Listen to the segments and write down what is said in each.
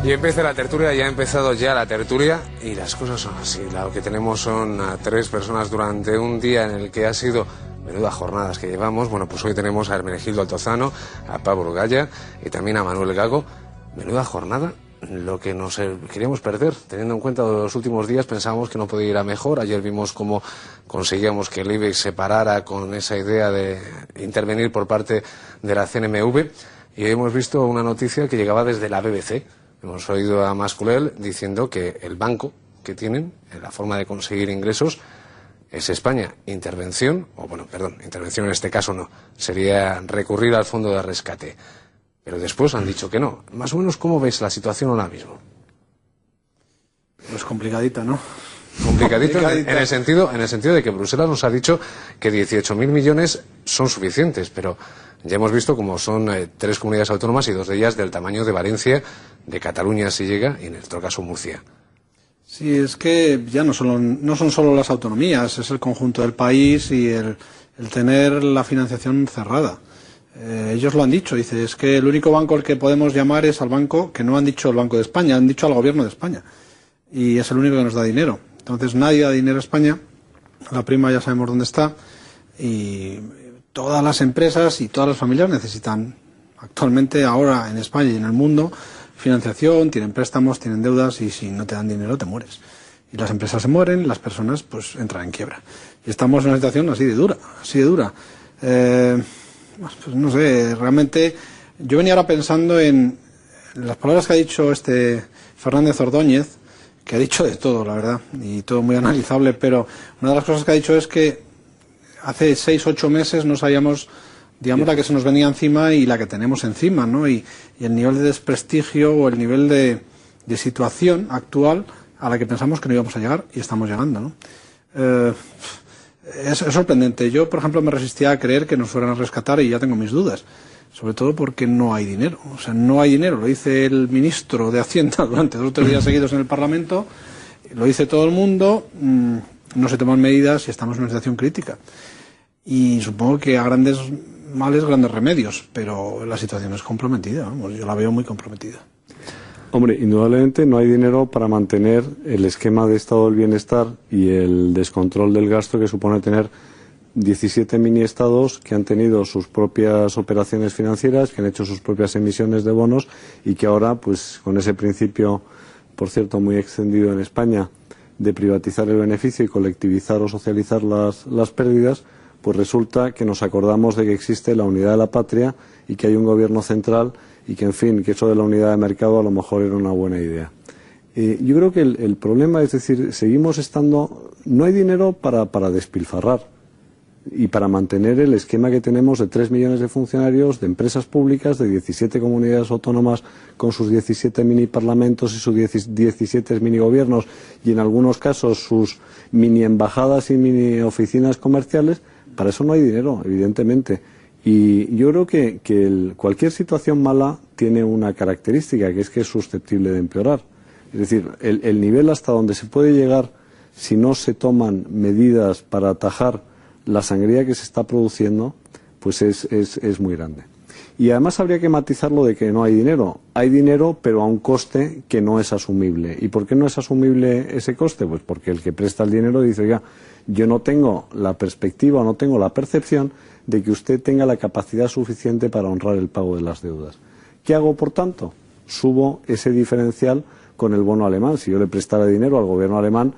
Y empieza la tertulia, ya ha empezado ya la tertulia y las cosas son así. Lo que tenemos son a 3 personas durante un día en el que ha sido menudas jornadas que llevamos. Bueno, pues hoy tenemos a Hermenegildo Altozano, a Pablo Gaya y también a Manuel Gago. Menuda jornada, lo que nos queríamos perder. Teniendo en cuenta los últimos días pensábamos que no podía ir a mejor. Ayer vimos cómo conseguíamos que el IBEX se parara con esa idea de intervenir por parte de la CNMV. Y hoy hemos visto una noticia que llegaba desde la BBC. Hemos oído a Masculel diciendo que el banco que tienen, la forma de conseguir ingresos, es España. Intervención en este caso no, sería recurrir al fondo de rescate. Pero después han dicho que no. Más o menos, ¿cómo ves la situación ahora mismo? Pues complicadita, ¿no? Complicadito en el sentido de que Bruselas nos ha dicho que 18.000 millones son suficientes, pero ya hemos visto cómo son 3 comunidades autónomas y 2 de ellas del tamaño de Valencia, de Cataluña si llega, y en nuestro caso Murcia. Sí, es que ya no son solo las autonomías, es el conjunto del país y el tener la financiación cerrada. Ellos lo han dicho, dice, es que el único banco al que podemos llamar es al banco, que no han dicho el Banco de España, han dicho al Gobierno de España. Y es el único que nos da dinero. Entonces nadie da dinero a España, la prima ya sabemos dónde está, y todas las empresas y todas las familias necesitan actualmente, ahora en España y en el mundo, financiación, tienen préstamos, tienen deudas, y si no te dan dinero te mueres. Y las empresas se mueren, las personas pues entran en quiebra. Y estamos en una situación así de dura. Pues no sé, realmente yo venía ahora pensando en las palabras que ha dicho Fernández Ordóñez, que ha dicho de todo, la verdad, y todo muy analizable, pero una de las cosas que ha dicho es que hace 6 o 8 meses no sabíamos, digamos, la que se nos venía encima y la que tenemos encima, ¿no? Y el nivel de desprestigio o el nivel de situación actual a la que pensamos que no íbamos a llegar y estamos llegando, ¿no? Es sorprendente. Yo, por ejemplo, me resistía a creer que nos fueran a rescatar y ya tengo mis dudas. Sobre todo porque no hay dinero. O sea, no hay dinero. Lo dice el ministro de Hacienda durante 2 o 3 días seguidos en el Parlamento. Lo dice todo el mundo. No se toman medidas y estamos en una situación crítica. Y supongo que a grandes males, grandes remedios. Pero la situación es comprometida. Vamos, yo la veo muy comprometida. Hombre, indudablemente no hay dinero para mantener el esquema de estado del bienestar y el descontrol del gasto que supone tener 17 mini-estados que han tenido sus propias operaciones financieras, que han hecho sus propias emisiones de bonos y que ahora, pues con ese principio, por cierto, muy extendido en España, de privatizar el beneficio y colectivizar o socializar las pérdidas, pues resulta que nos acordamos de que existe la unidad de la patria y que hay un gobierno central y que, en fin, que eso de la unidad de mercado a lo mejor era una buena idea. Yo creo que el problema es decir, seguimos estando, no hay dinero para despilfarrar y para mantener el esquema que tenemos de 3 millones de funcionarios, de empresas públicas, de 17 comunidades autónomas con sus 17 mini parlamentos y sus 17 mini gobiernos y en algunos casos sus mini embajadas y mini oficinas comerciales. Para eso no hay dinero, evidentemente. Y yo creo que cualquier situación mala tiene una característica, que es susceptible de empeorar. Es decir, el nivel hasta donde se puede llegar si no se toman medidas para atajar la sangría que se está produciendo, pues es muy grande. Y además habría que matizarlo de que no hay dinero. Hay dinero, pero a un coste que no es asumible. ¿Y por qué no es asumible ese coste? Pues porque el que presta el dinero dice, oiga, yo no tengo la perspectiva, no tengo la percepción de que usted tenga la capacidad suficiente para honrar el pago de las deudas. ¿Qué hago, por tanto? Subo ese diferencial con el bono alemán. Si yo le prestara dinero al gobierno alemán,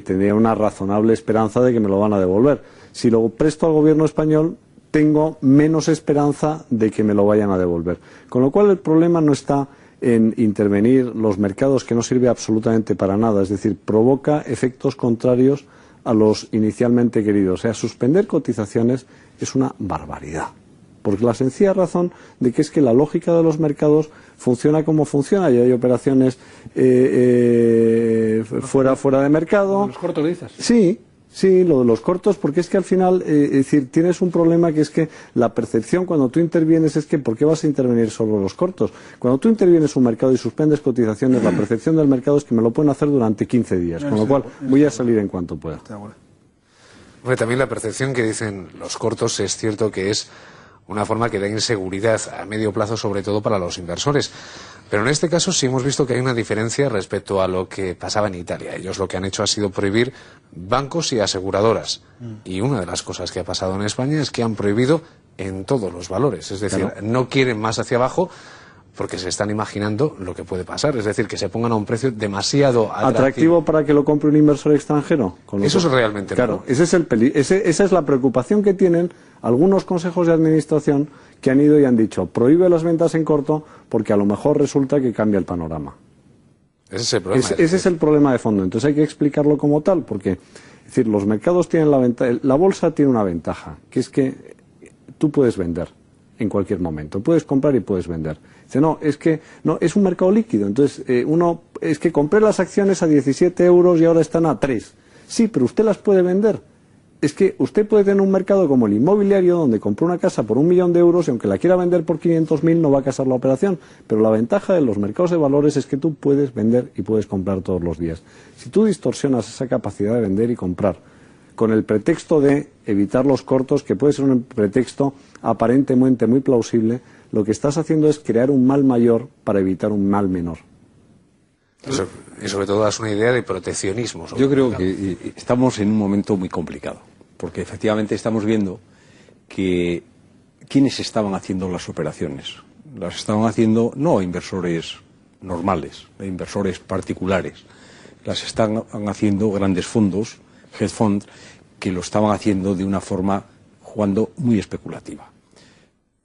tendría una razonable esperanza de que me lo van a devolver. Si lo presto al gobierno español, tengo menos esperanza de que me lo vayan a devolver. Con lo cual el problema no está en intervenir los mercados, que no sirve absolutamente para nada. Es decir, provoca efectos contrarios a los inicialmente queridos. O sea, suspender cotizaciones es una barbaridad. Por la sencilla razón de que es que la lógica de los mercados funciona como funciona y hay operaciones fuera de mercado. ¿Los cortos dices? Sí, lo de los cortos, porque es que al final, es decir, tienes un problema que es que la percepción cuando tú intervienes es que ¿por qué vas a intervenir solo los cortos? Cuando tú intervienes un mercado y suspendes cotizaciones, la percepción del mercado es que me lo pueden hacer durante 15 días, con lo cual voy a salir en cuanto pueda. Hombre, también la percepción que dicen los cortos es cierto que es una forma que dé inseguridad a medio plazo, sobre todo para los inversores. Pero en este caso sí hemos visto que hay una diferencia respecto a lo que pasaba en Italia. Ellos lo que han hecho ha sido prohibir bancos y aseguradoras. Y una de las cosas que ha pasado en España es que han prohibido en todos los valores. Es decir, no quieren más hacia abajo porque se están imaginando lo que puede pasar. Es decir, que se pongan a un precio demasiado atractivo para que lo compre un inversor extranjero. Eso es realmente claro. Esa es la preocupación que tienen algunos consejos de administración que han ido y han dicho, prohíbe las ventas en corto porque a lo mejor resulta que cambia el panorama. Ese es el problema. Ese es el problema de fondo. Entonces hay que explicarlo como tal, porque es decir, los mercados tienen la bolsa tiene una ventaja, que es que tú puedes vender en cualquier momento, puedes comprar y puedes vender. Dice, es un mercado líquido, entonces es que compré las acciones a 17 euros y ahora están a 3. Sí, pero usted las puede vender. Es que usted puede tener un mercado como el inmobiliario donde compró una casa por 1 millón de euros y aunque la quiera vender por 500.000 no va a casar la operación. Pero la ventaja de los mercados de valores es que tú puedes vender y puedes comprar todos los días. Si tú distorsionas esa capacidad de vender y comprar con el pretexto de evitar los cortos, que puede ser un pretexto aparentemente muy plausible, lo que estás haciendo es crear un mal mayor para evitar un mal menor. Y sobre todo das una idea de proteccionismo. Yo creo que estamos en un momento muy complicado, porque efectivamente estamos viendo que quienes estaban haciendo las operaciones, las estaban haciendo no inversores normales, inversores particulares, las están haciendo grandes fondos, hedge funds, que lo estaban haciendo de una forma jugando muy especulativa.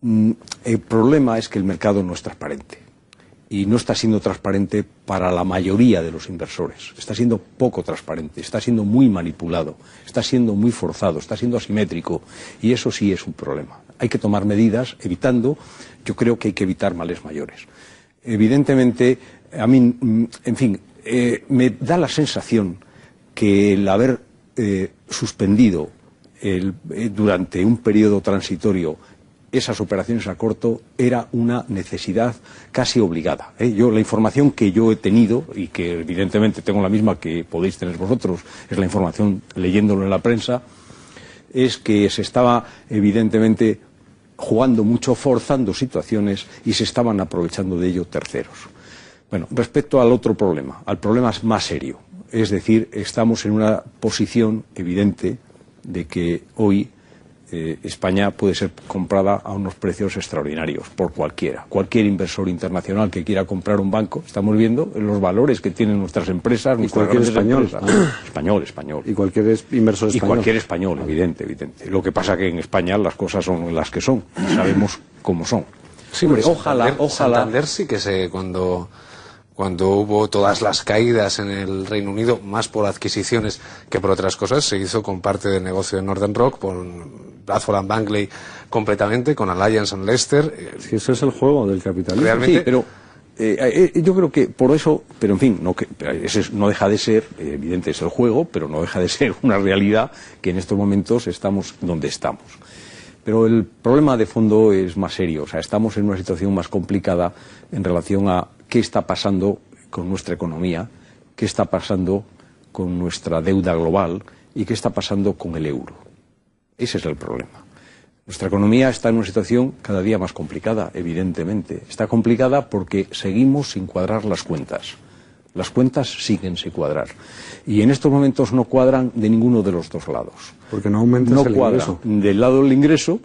El problema es que el mercado no es transparente. Y no está siendo transparente para la mayoría de los inversores. Está siendo poco transparente, está siendo muy manipulado, está siendo muy forzado, está siendo asimétrico. Y eso sí es un problema. Hay que tomar medidas yo creo que hay que evitar males mayores. Evidentemente, a mí, en fin, me da la sensación que el haber suspendido durante un periodo transitorio esas operaciones a corto era una necesidad casi obligada. La información que yo he tenido, y que evidentemente tengo la misma que podéis tener vosotros, es la información leyéndolo en la prensa, es que se estaba evidentemente jugando mucho, forzando situaciones y se estaban aprovechando de ello terceros. Bueno, respecto al otro problema, al problema más serio, es decir, estamos en una posición evidente de que hoy España puede ser comprada a unos precios extraordinarios por cualquiera. Cualquier inversor internacional que quiera comprar un banco, estamos viendo los valores que tienen nuestras empresas, nuestras grandes empresas. Español. Y cualquier inversor español. Y cualquier español, evidente. Lo que pasa que en España las cosas son las que son, y sabemos cómo son. Sí, hombre, ojalá. Santander sí que cuando hubo todas las caídas en el Reino Unido, más por adquisiciones que por otras cosas, se hizo con parte del negocio de Northern Rock, con Bradford & Bangley completamente, con Allianz and Leicester. Sí, eso es el juego del capitalismo. Realmente, sí, pero yo creo que por eso, pero en fin, ese no deja de ser, evidente es el juego, pero no deja de ser una realidad que en estos momentos estamos donde estamos. Pero el problema de fondo es más serio, o sea, estamos en una situación más complicada en relación a qué está pasando con nuestra economía, qué está pasando con nuestra deuda global y qué está pasando con el euro. Ese es el problema. Nuestra economía está en una situación cada día más complicada, evidentemente. Está complicada porque seguimos sin cuadrar las cuentas. Las cuentas siguen sin cuadrar. Y en estos momentos no cuadran de ninguno de los dos lados. Porque no aumenta el ingreso. Del lado del ingreso,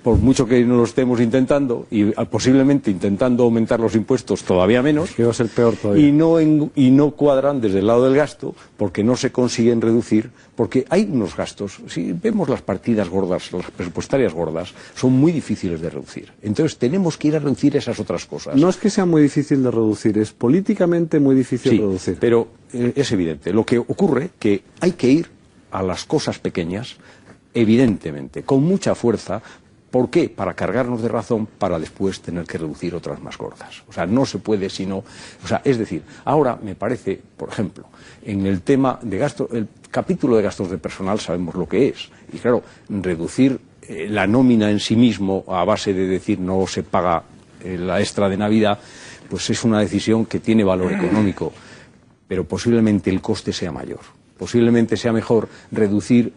por mucho que no lo estemos intentando, y posiblemente intentando aumentar los impuestos todavía menos, que va a ser peor todavía. Y no cuadran desde el lado del gasto, porque no se consiguen reducir, porque hay unos gastos, si vemos las partidas gordas, las presupuestarias gordas, son muy difíciles de reducir. Entonces tenemos que ir a reducir esas otras cosas. No es que sea muy difícil de reducir, es políticamente muy difícil de reducir. Pero es evidente. Lo que ocurre que hay que ir a las cosas pequeñas, evidentemente, con mucha fuerza. ¿Por qué? Para cargarnos de razón para después tener que reducir otras más gordas. O sea, no se puede sino... O sea, es decir, ahora me parece, por ejemplo, en el tema de gasto, el capítulo de gastos de personal sabemos lo que es. Y claro, reducir la nómina en sí mismo a base de decir no se paga la extra de Navidad, pues es una decisión que tiene valor económico, pero posiblemente el coste sea mayor. Posiblemente sea mejor reducir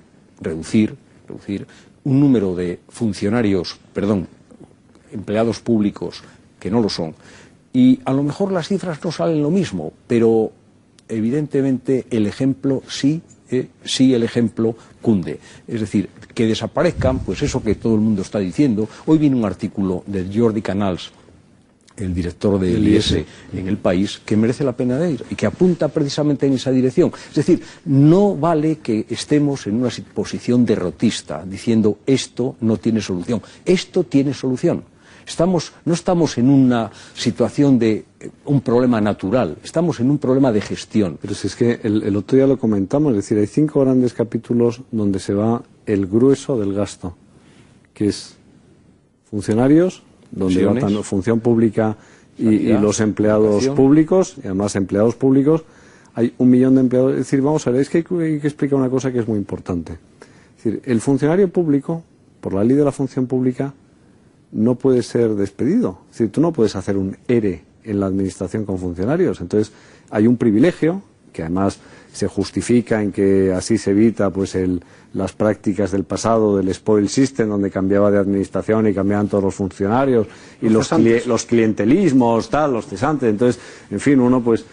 un número de funcionarios, empleados públicos que no lo son. Y a lo mejor las cifras no salen lo mismo, pero evidentemente el ejemplo sí el ejemplo cunde. Es decir, que desaparezcan, pues eso que todo el mundo está diciendo. Hoy viene un artículo de Jordi Canals, el director del IES en El País, que merece la pena leer y que apunta precisamente en esa dirección. Es decir, no vale que estemos en una posición derrotista diciendo esto no tiene solución. Esto tiene solución. No estamos en una situación de un problema natural, estamos en un problema de gestión. Pero si es que el otro día lo comentamos, es decir, hay 5 grandes capítulos donde se va el grueso del gasto, que es funcionarios, donde va tanto función pública y los empleados públicos, y además empleados públicos, hay 1 millón de empleados. Es decir, vamos a ver, es que hay que explicar una cosa que es muy importante. Es decir, el funcionario público, por la ley de la función pública, no puede ser despedido. Es decir, tú no puedes hacer un ERE en la administración con funcionarios. Entonces, hay un privilegio que además se justifica en que así se evita pues las prácticas del pasado del spoil system, donde cambiaba de administración y cambiaban todos los funcionarios y los clientelismos, los cesantes. Entonces, en fin, uno pues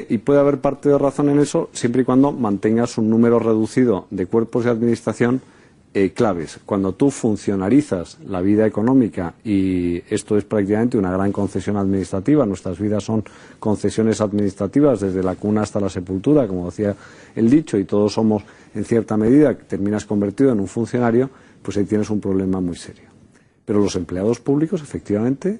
y puede haber parte de razón en eso siempre y cuando mantengas un número reducido de cuerpos de administración claves. Cuando tú funcionarizas la vida económica, y esto es prácticamente una gran concesión administrativa, nuestras vidas son concesiones administrativas desde la cuna hasta la sepultura, como decía el dicho, y todos somos en cierta medida, terminas convertido en un funcionario, pues ahí tienes un problema muy serio. Pero los empleados públicos, efectivamente,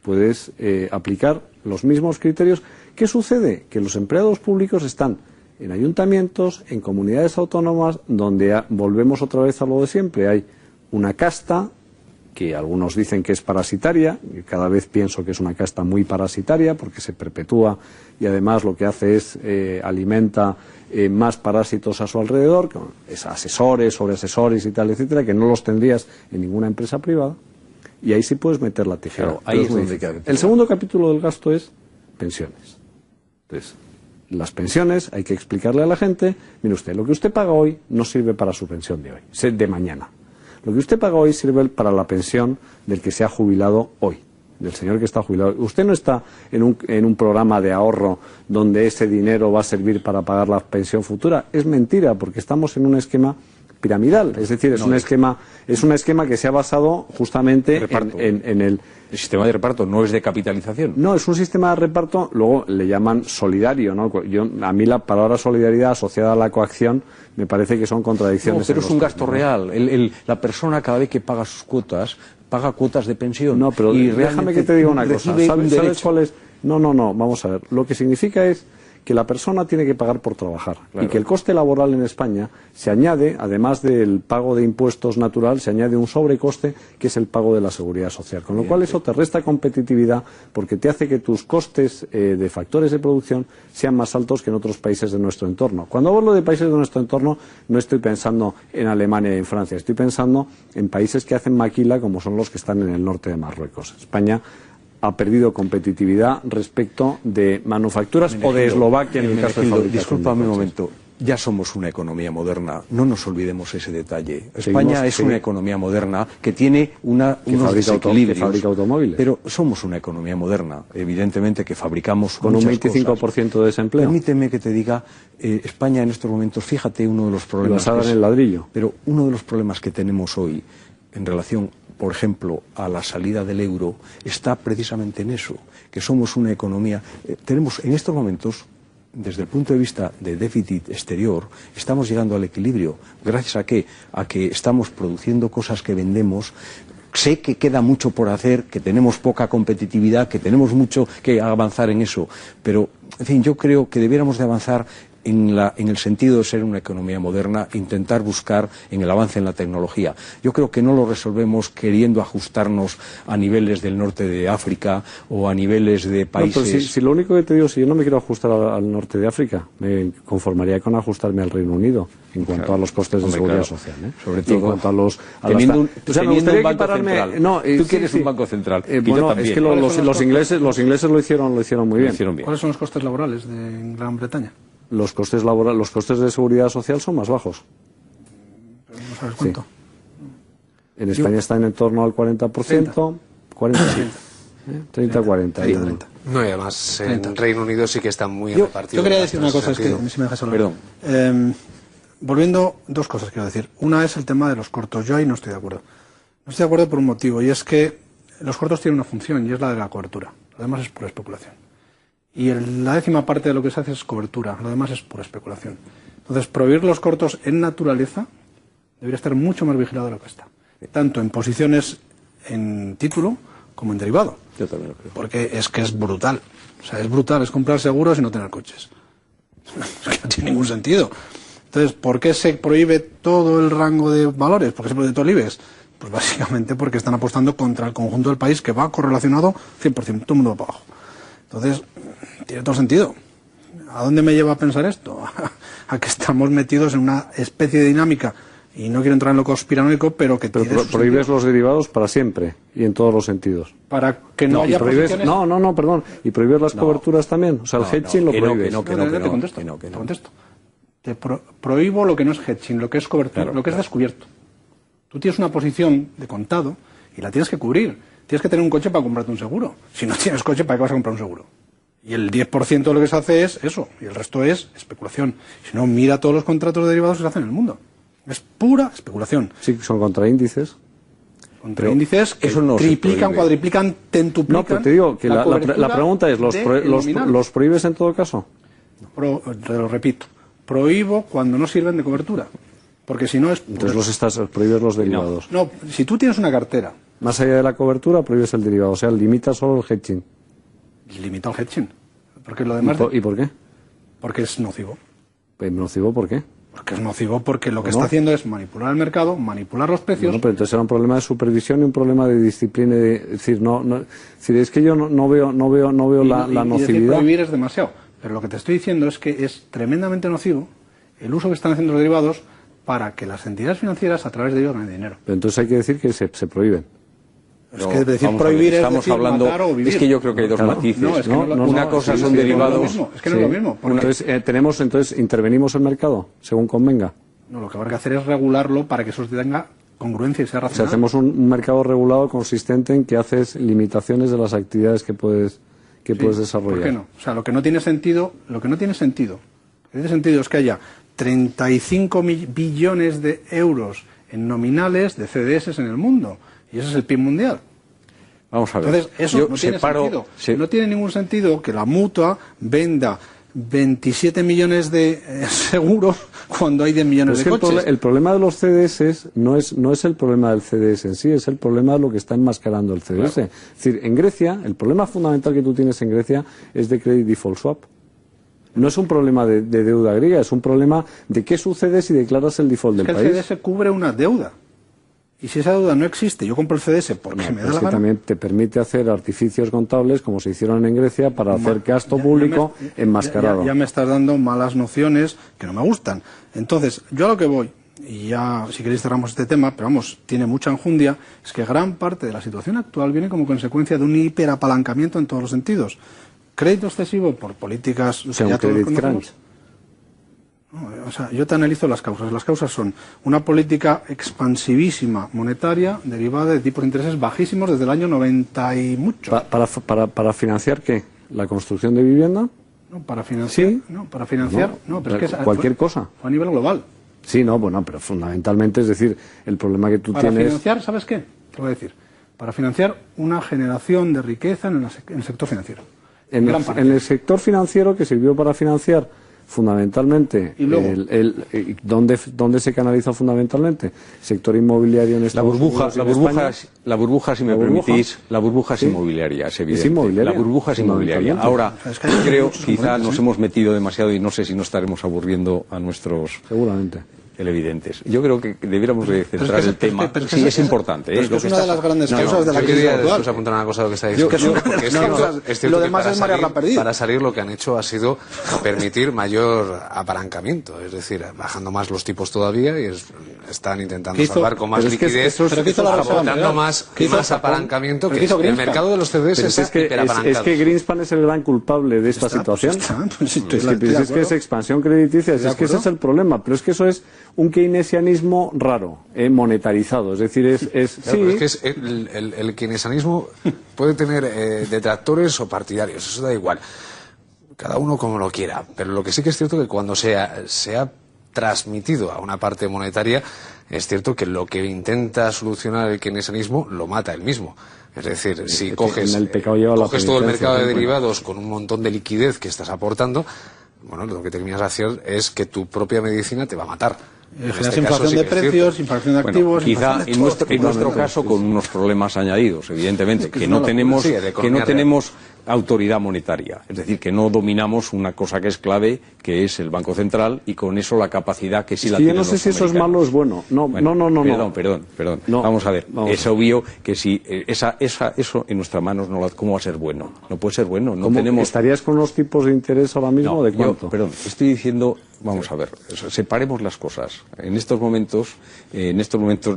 puedes aplicar los mismos criterios. ¿Qué sucede? Que los empleados públicos están en ayuntamientos, en comunidades autónomas, donde volvemos otra vez a lo de siempre. Hay una casta, que algunos dicen que es parasitaria, y cada vez pienso que es una casta muy parasitaria, porque se perpetúa y además lo que hace es alimenta más parásitos a su alrededor, es asesores, sobreasesores y tal, etcétera, que no los tendrías en ninguna empresa privada, y ahí sí puedes meter la tijera. Claro, ahí es donde el segundo capítulo del gasto es pensiones. Entonces, las pensiones, hay que explicarle a la gente, mire usted, lo que usted paga hoy no sirve para su pensión de hoy, de mañana. Lo que usted paga hoy sirve para la pensión del que se ha jubilado hoy, del señor que está jubilado. Usted no está en un programa de ahorro donde ese dinero va a servir para pagar la pensión futura. Es mentira, porque estamos en un esquema piramidal, es decir, es un esquema que se ha basado justamente en el sistema de reparto, no es de capitalización. No, es un sistema de reparto, luego le llaman solidario, ¿no? A mí la palabra solidaridad asociada a la coacción me parece que son contradicciones. No, pero es un gasto real. La persona cada vez que paga sus cuotas, paga cuotas de pensión. No, pero déjame que te diga una cosa. ¿Sabes cuál es? No, vamos a ver. Lo que significa es que la persona tiene que pagar por trabajar, claro, y que el coste laboral en España se añade, además del pago de impuestos natural, se añade un sobrecoste que es el pago de la seguridad social, con lo cual eso te resta competitividad porque te hace que tus costes de factores de producción sean más altos que en otros países de nuestro entorno. Cuando hablo de países de nuestro entorno no estoy pensando en Alemania y en Francia, estoy pensando en países que hacen maquila como son los que están en el norte de Marruecos. España ha perdido competitividad respecto de manufacturas o de Eslovaquia en el caso de fabricación. Discúlpame un momento. Ya somos una economía moderna, no nos olvidemos ese detalle. España es una economía moderna que tiene unos desequilibrios, que fabrica automóviles. Pero somos una economía moderna, evidentemente que fabricamos con un 25% de desempleo. Permíteme que te diga, España en estos momentos, fíjate uno de los problemas. Basada en el ladrillo. Pero uno de los problemas que tenemos hoy en relación, por ejemplo, a la salida del euro, está precisamente en eso, que somos una economía. Tenemos en estos momentos, desde el punto de vista de déficit exterior, estamos llegando al equilibrio. ¿Gracias a qué? A que estamos produciendo cosas que vendemos. Sé que queda mucho por hacer, que tenemos poca competitividad, que tenemos mucho que avanzar en eso, pero, en fin, yo creo que debiéramos de avanzar en el sentido de ser una economía moderna, intentar buscar en el avance en la tecnología. Yo creo que no lo resolvemos queriendo ajustarnos a niveles del norte de África o a niveles de países... No, pero si lo único que te digo, si yo no me quiero ajustar al norte de África, me conformaría con ajustarme al Reino Unido en cuanto a los costes de seguridad social. Sobre todo en cuanto a los... teniendo un banco central. Tú quieres un banco central. Bueno, es que los ingleses lo hicieron muy bien. ¿Cuáles son los costes laborales de Gran Bretaña? Los costes de seguridad social son más bajos. Pero no sabes cuánto. En España están en torno al 40%, 47. 30-40. No, y además en Reino Unido sí que están muy repartidos. Yo quería decir una cosa, es que si me dejas hablar. Perdón. Volviendo, dos cosas quiero decir. Una es el tema de los cortos. Yo ahí no estoy de acuerdo. No estoy de acuerdo por un motivo, y es que los cortos tienen una función, y es la de la cobertura. Lo demás es pura especulación. Y la décima parte de lo que se hace es cobertura. Lo demás es pura especulación. Entonces, prohibir los cortos en naturaleza debería estar mucho más vigilado de lo que está. Tanto en posiciones en título como en derivado. Yo también lo creo. Porque es que es brutal. O sea, es brutal. Es comprar seguros y no tener coches. Es que no tiene ningún sentido. Entonces, ¿por qué se prohíbe todo el rango de valores? ¿Por qué se prohíbe todo el IBEX? Pues básicamente porque están apostando contra el conjunto del país, que va correlacionado 100%, todo el mundo va para abajo. Entonces, tiene todo sentido. ¿A dónde me lleva a pensar esto? A que estamos metidos en una especie de dinámica, y no quiero entrar en lo conspiranoico, pero que tiene su prohíbes sentido. los derivados para siempre y en todos los sentidos. Para que no haya posiciones... perdón. ¿Y prohibir las coberturas también? O sea, el hedging lo prohíbes. Te contesto. Te prohíbo lo que no es hedging, lo que es cobertura, lo que es descubierto. Tú tienes una posición de contado y la tienes que cubrir. Tienes que tener un coche para comprarte un seguro. Si no tienes coche, ¿para qué vas a comprar un seguro? Y el 10% de lo que se hace es eso, y el resto es especulación. Si no, mira todos los contratos de derivados que se hacen en el mundo. Es pura especulación. Sí, son contraíndices. Contraíndices que eso no triplican, cuadriplican, tentuplican. No, pero te digo que la pregunta es, ¿los prohíbes en todo caso? Te lo repito. Prohíbo cuando no sirven de cobertura. Porque si no es... Entonces prohíbes los derivados. No, si tú tienes una cartera... Más allá de la cobertura, prohíbes el derivado. O sea, limita solo el hedging. Limita el hedging. Porque lo demás... ¿Y por qué? Porque es nocivo. ¿Nocivo por qué? Porque es nocivo porque lo que está haciendo es manipular el mercado, manipular los precios... Bueno, pero entonces era un problema de supervisión y un problema de disciplina. Es decir, es que yo no veo la nocividad. Y decir prohibir es demasiado. Pero lo que te estoy diciendo es que es tremendamente nocivo el uso que están haciendo los derivados para que las entidades financieras a través de ellos ganen dinero. Pero entonces hay que decir que se prohíben. Es que decir prohibir es decir matar o vivir. Es que yo creo que hay dos matices. Una cosa son derivados... Es que no es lo mismo. Entonces, ¿intervenimos el mercado según convenga? No, lo que habrá que hacer es regularlo para que eso tenga congruencia y sea racional. O sea, hacemos un mercado regulado consistente en que haces limitaciones de las actividades que puedes desarrollar. ¿Por qué no? O sea, lo que no tiene sentido es que haya 35 billones de euros en nominales de CDS en el mundo. Y ese es el PIB mundial. Vamos a ver. Entonces, eso no tiene sentido. No tiene ningún sentido que la mutua venda 27 millones de seguros cuando hay 10 millones de coches. El problema de los CDS no es el problema del CDS en sí, es el problema de lo que está enmascarando el CDS. Claro. Es decir, en Grecia, el problema fundamental que tú tienes en Grecia es de credit default swap. No es un problema de deuda griega, es un problema de qué sucede si declaras el default del país. El CDS cubre una deuda. Y si esa deuda no existe, yo compro el CDS porque me da la gana. También te permite hacer artificios contables, como se hicieron en Grecia, para hacer gasto público enmascarado. Ya me estás dando malas nociones que no me gustan. Entonces, yo a lo que voy, y ya si queréis cerramos este tema, pero vamos, tiene mucha enjundia, es que gran parte de la situación actual viene como consecuencia de un hiperapalancamiento en todos los sentidos. Crédito excesivo por políticas... O sea, un credit crunch. O sea, yo te analizo las causas. Las causas son una política expansivísima monetaria derivada de tipos de intereses bajísimos desde el año 90 y mucho. ¿Para financiar qué? ¿La construcción de vivienda? No, para financiar. ¿Sí? No, para financiar. No, pero es que cualquier cosa. A nivel global. Sí, no, bueno, pero fundamentalmente, es decir, el problema que tú tienes... Para financiar, ¿sabes qué? Te voy a decir. Para financiar una generación de riqueza en el sector financiero. En el sector financiero que sirvió para financiar fundamentalmente, ¿dónde se canaliza fundamentalmente? Sector inmobiliario en Estados Unidos. La burbuja, si me permitís, la burbuja es inmobiliaria, es evidente. ¿Es inmobiliaria? La burbuja es inmobiliaria. Ahora, creo, quizá nos hemos metido demasiado y no sé si no estaremos aburriendo a nuestros... Seguramente. televidentes. Yo creo que debiéramos de centrar el tema. Sí, es importante. Es una de las grandes causas de la crisis actual. Apuntar una cosa a lo que está diciendo. Lo demás es marearla perdida. Para salir lo que han hecho ha sido permitir mayor apalancamiento, es decir, bajando más los tipos todavía y están intentando salvar con más liquidez, aportando más apalancamiento, que el mercado de los CDS está hiperapalancado. Es que Greenspan es el gran culpable de esta situación. Es que es expansión crediticia, es que ese es el problema, pero es que eso es un keynesianismo raro, monetarizado. Es decir, Claro, es que el keynesianismo puede tener detractores o partidarios, eso da igual. Cada uno como lo quiera. Pero lo que sí que es cierto que cuando se ha transmitido a una parte monetaria, es cierto que lo que intenta solucionar el keynesianismo lo mata él mismo. Es decir, si coges todo el mercado de derivados con un montón de liquidez que estás aportando, bueno, lo que terminas de hacer es que tu propia medicina te va a matar. Inflación de precios, inflación de activos. Quizá en nuestro caso con unos problemas añadidos, evidentemente, que no tenemos autoridad monetaria, es decir, que no dominamos una cosa que es clave, que es el Banco Central, y con eso la capacidad que sí la tienen los americanos. Yo no sé si eso es malo o es bueno. Perdón. No. Vamos a ver. Es obvio que si eso en nuestras manos, ¿cómo va a ser bueno? No puede ser bueno. No tenemos... ¿Estarías con unos tipos de interés ahora mismo de cuánto? Estoy diciendo... Vamos a ver, separemos las cosas. En estos momentos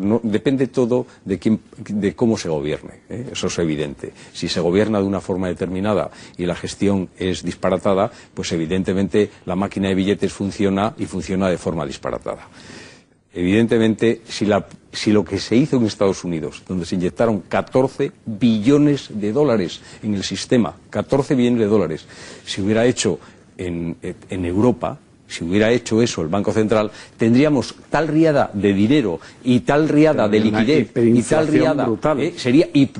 no, depende todo de cómo se gobierne, ¿eh? Eso es evidente. Si se gobierna de una forma determinada y la gestión es disparatada, pues evidentemente la máquina de billetes funciona y funciona de forma disparatada. Evidentemente, si lo que se hizo en Estados Unidos, donde se inyectaron 14 billones de dólares en el sistema, 14 billones de dólares, se hubiera hecho en Europa, si hubiera hecho eso el Banco Central, tendríamos tal riada de dinero y tal riada de liquidez y tal riada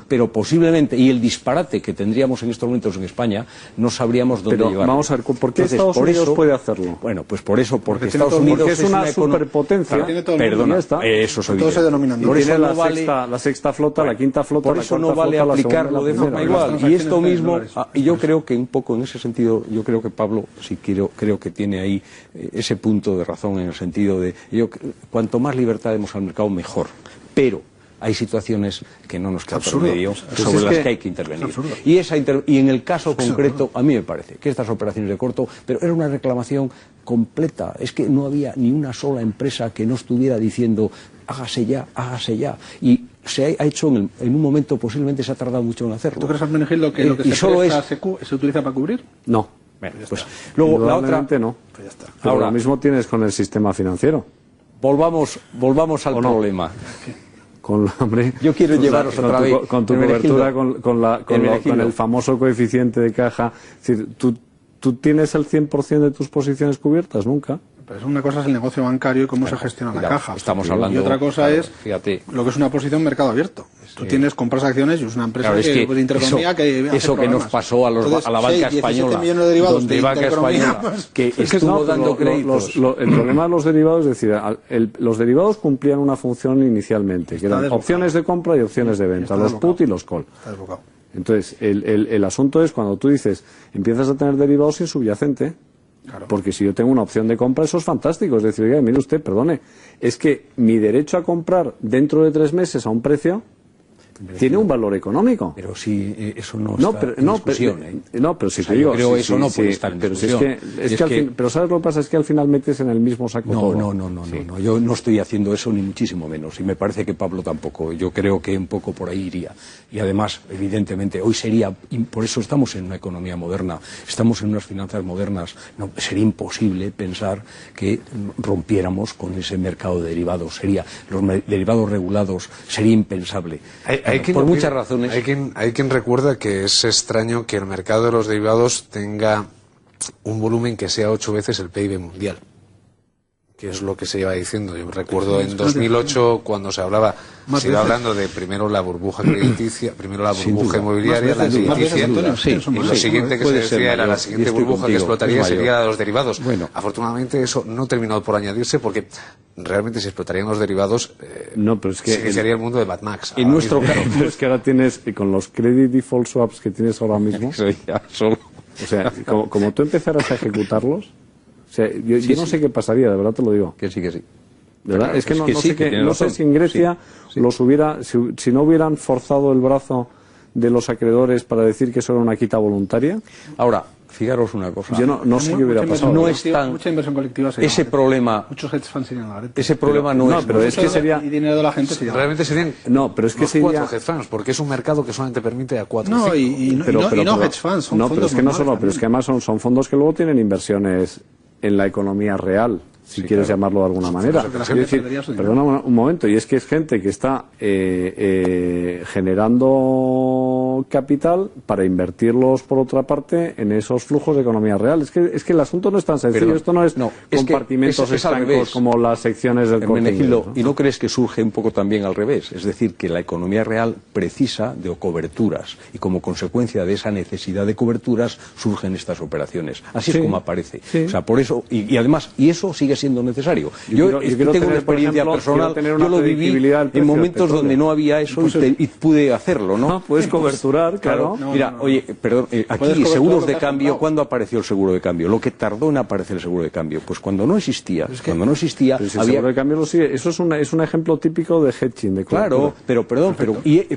pero posiblemente, y el disparate que tendríamos en estos momentos en España, no sabríamos dónde llevarlo. Vamos a ver, ¿por qué Estados Unidos puede hacerlo? Bueno, pues por eso, porque Estados Unidos es una superpotencia. Perdona, eso es evidente. Por eso no vale la sexta flota, la quinta flota, por eso no vale aplicarlo de forma igual. Y esto mismo, y yo creo que un poco en ese sentido, yo creo que Pablo, creo que tiene ahí ese punto de razón, en el sentido de cuanto más libertad demos al mercado, mejor. Pero hay situaciones que no nos quedan remedio, sobre las que hay que intervenir. Y en el caso concreto, a mí me parece que estas operaciones de corto, pero era una reclamación completa. Es que no había ni una sola empresa que no estuviera diciendo hágase ya, hágase ya. Y se ha hecho en un momento, posiblemente se ha tardado mucho en hacerlo. ¿Tú crees, Hermenegildo, que lo que se utiliza para cubrir? No. Pues luego la otra no. Pues ya está. Ahora, lo mismo tienes con el sistema financiero. Volvamos al problema. Yo quiero llevaros otra vez con tu cobertura, con el famoso coeficiente de caja. Es decir, ¿tú tienes el 100% de tus posiciones cubiertas? Nunca. Pero una cosa es el negocio bancario y cómo se gestiona la caja. Estamos hablando, y otra cosa es lo que es una posición en mercado abierto. Tú compras acciones y es una empresa de Intereconomía eso que nos pasó a la banca española, donde banca española que estuvo dando créditos. El problema de los derivados es decir, los derivados cumplían una función inicialmente, que eran opciones de compra y opciones de venta, los put y los call. Entonces, el asunto es cuando tú dices, empiezas a tener derivados sin subyacente. Claro. Porque si yo tengo una opción de compra, eso es fantástico. Es decir, oiga, mire usted, perdone, es que mi derecho a comprar dentro de 3 meses a un precio tiene un valor económico. Pero si eso no está en discusión. Pero si te digo... Yo creo eso no puede estar en discusión. Pero ¿sabes lo que pasa? Es que al final metes en el mismo saco todo. No. Yo no estoy haciendo eso ni muchísimo menos. Y me parece que Pablo tampoco. Yo creo que un poco por ahí iría. Y además, evidentemente, hoy sería... Por eso estamos en una economía moderna. Estamos en unas finanzas modernas. No, sería imposible pensar que rompiéramos con ese mercado de derivados. Los derivados regulados sería impensable. Por muchas razones. Hay quien recuerda que es extraño que el mercado de los derivados tenga un volumen que sea 8 veces el PIB mundial, que es lo que se lleva diciendo. Yo recuerdo en 2008 cuando se iba hablando de primero la burbuja crediticia, primero la burbuja inmobiliaria, la crediticia, y lo siguiente que se decía era la siguiente burbuja que explotaría sería los derivados. Afortunadamente eso no terminó por añadirse porque realmente si explotarían los derivados sería el mundo de Mad Max. En nuestro caso es que ahora tienes, con los credit default swaps que tienes ahora mismo, o sea, como tú empezaras a ejecutarlos, o sea, yo no sé qué pasaría, de verdad te lo digo. Que sí. ¿De verdad? Es que no sé si en Grecia si no hubieran forzado el brazo de los acreedores para decir que eso era una quita voluntaria. Ahora, fijaros una cosa. Yo no sé qué hubiera pasado. No es tan... Mucha inversión colectiva sería ese problema... Muchos hedge funds serían la garete. Ese problema no es... pero es que sería... Y dinero de la gente sería... Realmente serían... No, pero es que sería... 4 hedge funds, porque es un mercado que solamente permite a 4 No, y no hedge funds, son fondos pero es que no solo... Pero es que además son fondos que luego tienen inversiones en la economía real. si quieres llamarlo de alguna manera. que la Es gente decir, perdería su dinero. perdona un momento, y es que es gente que está generando capital para invertirlos, por otra parte, en esos flujos de economía real. Es que el asunto no es tan sencillo, Pero, esto no es es que compartimentos es al estancos revés. como las secciones del Corte Hermenegildo, Inglés, ¿no? ¿y no crees que surge un poco también al revés? Es decir, que la economía real precisa de coberturas y como consecuencia de esa necesidad de coberturas surgen estas operaciones. Así Sí, es como aparece. sí. O sea, por eso, y además, y eso sigue siendo necesario. Yo quiero tengo una tener, por experiencia ejemplo, personal, quiero tener una yo lo viví predictibilidad del en precio del momentos petróleo. donde no había eso y pude hacerlo, ¿no? Puedes coberturar, claro. Mira, oye, perdón, Puedes aquí coberturar seguros lo de que has cambio, comprado. ¿cuándo apareció el seguro de cambio? Lo que tardó en aparecer el seguro de cambio, pues cuando no existía, cuando no existía, Pero si el había... seguro de cambio lo sigue. Eso es un ejemplo típico de hedging, de cobertura. Claro,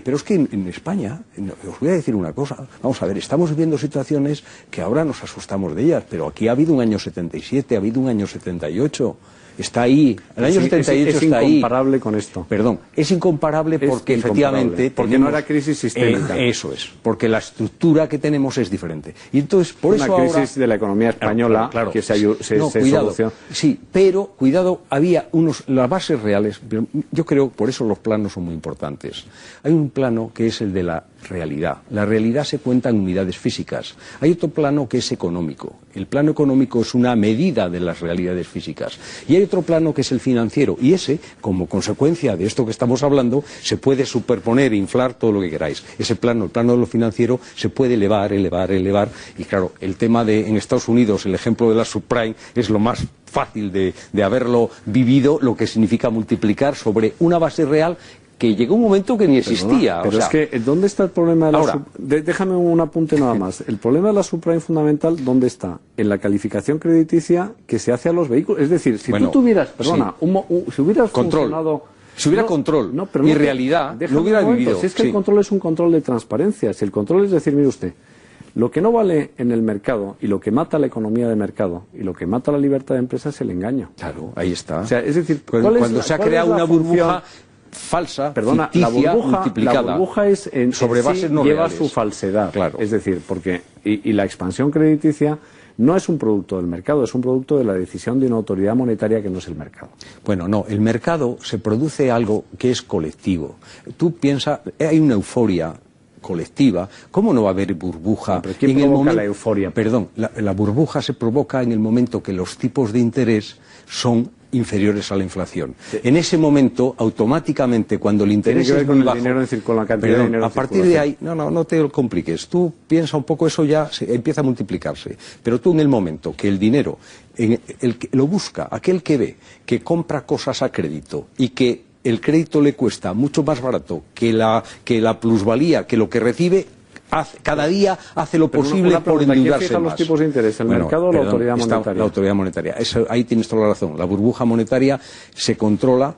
pero es que en España, os voy a decir una cosa, vamos a ver, estamos viviendo situaciones que ahora nos asustamos de ellas, pero aquí ha habido un año 77, ha habido un año 78, está ahí, el año 78 es está ahí. incomparable con esto. Perdón, es incomparable Es porque incomparable, efectivamente... porque no era crisis sistémica. Eso es, porque la estructura que tenemos es diferente. Y entonces, por Una eso crisis ahora... de la economía española Claro, que se no, cuidado, solucionó. sí, pero cuidado, había las bases reales, pero yo creo, por eso los planos son muy importantes. Hay un plano que es el de la realidad. La realidad se cuenta en unidades físicas. Hay otro plano que es económico. El plano económico es una medida de las realidades físicas. Y hay otro plano que es el financiero. Y ese, como consecuencia de esto que estamos hablando, se puede superponer, inflar todo lo que queráis. Ese plano, el plano de lo financiero, se puede elevar. Y claro, el tema en Estados Unidos, el ejemplo de la subprime, es lo más fácil de haberlo vivido, lo que significa multiplicar sobre una base real que llegó un momento que ni existía. Pero o sea, es que, ¿dónde está el problema de la ahora, déjame un apunte nada más. El problema de la subprime fundamental, ¿dónde está? En la calificación crediticia que se hace a los vehículos. Es decir, si bueno, tú tuvieras, perdona, sí. si hubieras Control. funcionado... Si hubiera control pero y no, realidad, déjame lo hubiera un momento. vivido. Si es que Sí. el control es un control de transparencia. Si el control es decir, mire usted, lo que no vale en el mercado y lo que mata la economía de mercado y lo que mata la libertad de empresa es el engaño. Claro, ahí está. O sea, es decir, cuando se ha creado una burbuja falsa, Perdona, ficticia, la multiplicada. burbuja es sobre bases no lleva reales. su falsedad. Claro. Es decir, porque y la expansión crediticia no es un producto del mercado, es un producto de la decisión de una autoridad monetaria que no es el mercado. Bueno, no, el mercado se produce algo que es colectivo. Tú piensas, hay una euforia colectiva, ¿cómo no va a haber burbuja? Pero ¿quién provoca la euforia? Perdón, la burbuja se provoca en el momento que los tipos de interés son inferiores a la inflación. Sí. En ese momento, automáticamente, cuando el interés tiene que ver es con muy el bajo, dinero con la cantidad de dinero a en partir de ahí, no te lo compliques. Tú piensa un poco, eso ya empieza a multiplicarse. Pero tú en el momento que el dinero, el que lo busca, aquel que ve, que compra cosas a crédito y que el crédito le cuesta mucho más barato que la plusvalía, que lo que recibe, cada día hace lo posible por endeudarse ¿Quién fija más. los tipos de interés? ¿El mercado o la autoridad monetaria? La autoridad monetaria. Eso, ahí tienes toda la razón. La burbuja monetaria se controla.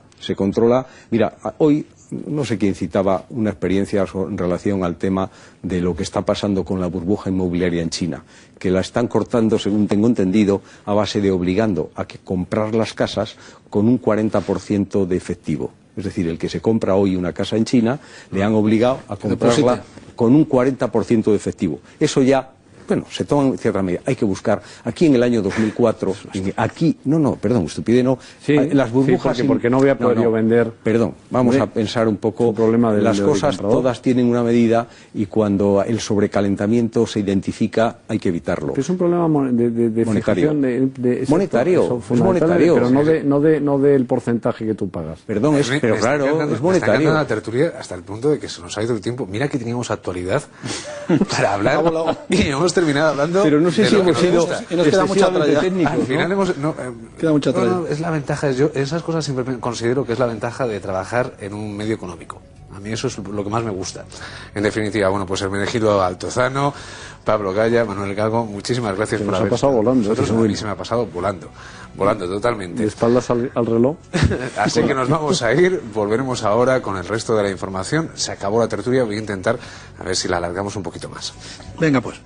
Mira, hoy no sé quién citaba una experiencia en relación al tema de lo que está pasando con la burbuja inmobiliaria en China, que la están cortando, según tengo entendido, a base de obligando a que comprar las casas con un 40% de efectivo. Es decir, el que se compra hoy una casa en China, le han obligado a comprarla con un 40% de efectivo. Eso ya, bueno, se toma en cierta medida. Hay que buscar. Aquí en el año 2004, perdón, estupidez no. Sí, las burbujas. Sí, porque no voy a poder yo vender. Perdón, vamos a pensar un poco. Las cosas todas tienen una medida y cuando el sobrecalentamiento se identifica hay que evitarlo. Pero es un problema de monetario. Monetario, es monetario. Pero no del porcentaje que tú pagas. Perdón, pero claro, es monetario. La tertulia hasta el punto de que se nos ha ido el tiempo. Mira que teníamos actualidad para hablar y hemos terminado hablando. Pero no sé si hemos sido. Y nos queda mucha tralla. Al final queda mucha tralla. Es la ventaja. Yo esas cosas siempre considero que es la ventaja de trabajar en un medio económico. A mí eso es lo que más me gusta. En definitiva, bueno, pues Hermenegildo Altozano, Pablo Gaya, Manuel Gago, muchísimas gracias por haber pasado volando. Se me ha pasado volando totalmente. ¿De espaldas al reloj? Así que nos vamos a ir, volveremos ahora con el resto de la información. Se acabó la tertulia, voy a intentar a ver si la alargamos un poquito más. Venga pues.